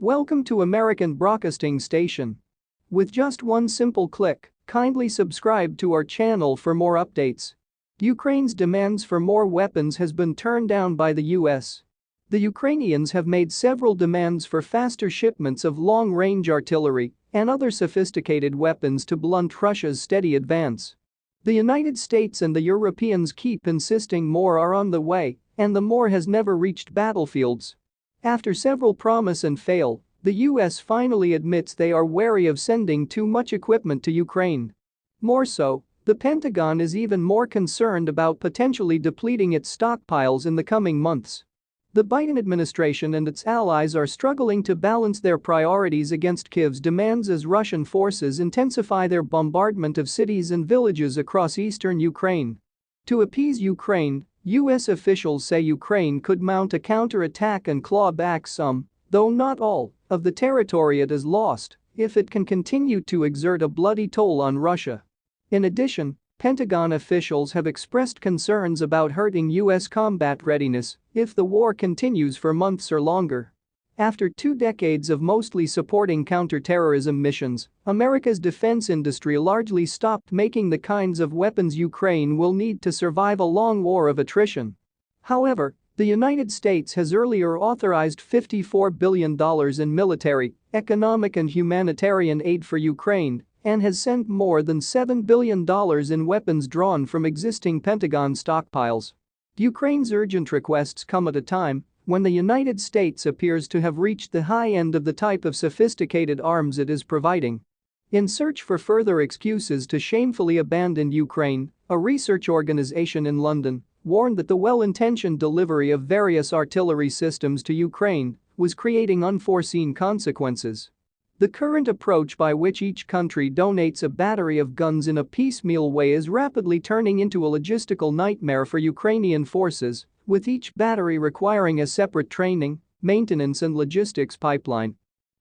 Welcome to American Broadcasting Station. With just one simple click, kindly subscribe to our channel for more updates. Ukraine's demands for more weapons has been turned down by the US. The Ukrainians have made several demands for faster shipments of long-range artillery and other sophisticated weapons to blunt Russia's steady advance. The United States and the Europeans keep insisting more are on the way, and the more has never reached battlefields. After several promise and fail, the US finally admits they are wary of sending too much equipment to Ukraine. More so, the Pentagon is even more concerned about potentially depleting its stockpiles in the coming months. The Biden administration and its allies are struggling to balance their priorities against Kyiv's demands as Russian forces intensify their bombardment of cities and villages across eastern Ukraine. To appease Ukraine, US officials say Ukraine could mount a counterattack and claw back some, though not all, of the territory it has lost if it can continue to exert a bloody toll on Russia. In addition, Pentagon officials have expressed concerns about hurting US combat readiness if the war continues for months or longer. After 2 decades of mostly supporting counterterrorism missions, America's defense industry largely stopped making the kinds of weapons Ukraine will need to survive a long war of attrition. However, the United States has earlier authorized $54 billion in military, economic and humanitarian aid for Ukraine and has sent more than $7 billion in weapons drawn from existing Pentagon stockpiles. Ukraine's urgent requests come at a time when the United States appears to have reached the high end of the type of sophisticated arms it is providing. In search for further excuses to shamefully abandon Ukraine, a research organization in London warned that the well-intentioned delivery of various artillery systems to Ukraine was creating unforeseen consequences. The current approach by which each country donates a battery of guns in a piecemeal way is rapidly turning into a logistical nightmare for Ukrainian forces, with each battery requiring a separate training, maintenance and logistics pipeline.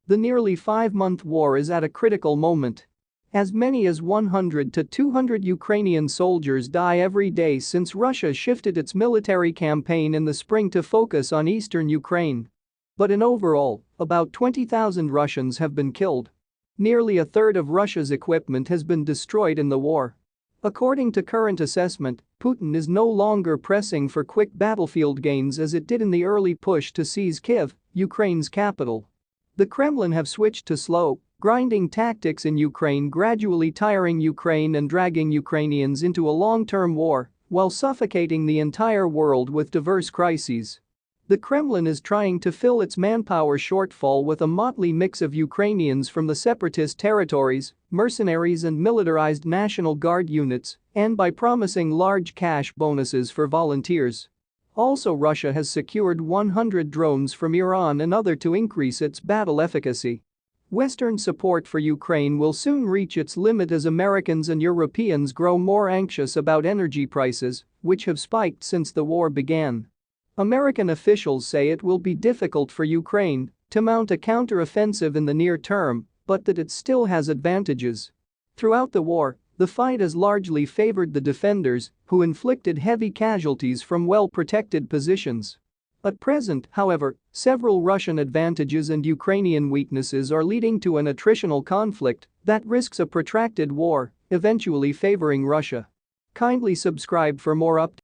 The nearly 5-month war is at a critical moment. As many as 100 to 200 Ukrainian soldiers die every day since Russia shifted its military campaign in the spring to focus on eastern Ukraine. But in overall, about 20,000 Russians have been killed. Nearly a third of Russia's equipment has been destroyed in the war. According to current assessment, Putin is no longer pressing for quick battlefield gains as it did in the early push to seize Kyiv, Ukraine's capital. The Kremlin have switched to slow, grinding tactics in Ukraine, gradually tiring Ukraine and dragging Ukrainians into a long-term war while suffocating the entire world with diverse crises. The Kremlin is trying to fill its manpower shortfall with a motley mix of Ukrainians from the separatist territories, mercenaries and militarized National Guard units, and by promising large cash bonuses for volunteers. Also, Russia has secured 100 drones from Iran and others to increase its battle efficacy. Western support for Ukraine will soon reach its limit as Americans and Europeans grow more anxious about energy prices, which have spiked since the war began. American officials say it will be difficult for Ukraine to mount a counter-offensive in the near term, but that it still has advantages. Throughout the war, the fight has largely favored the defenders, who inflicted heavy casualties from well-protected positions. At present, however, several Russian advantages and Ukrainian weaknesses are leading to an attritional conflict that risks a protracted war, eventually favoring Russia. Kindly subscribe for more updates.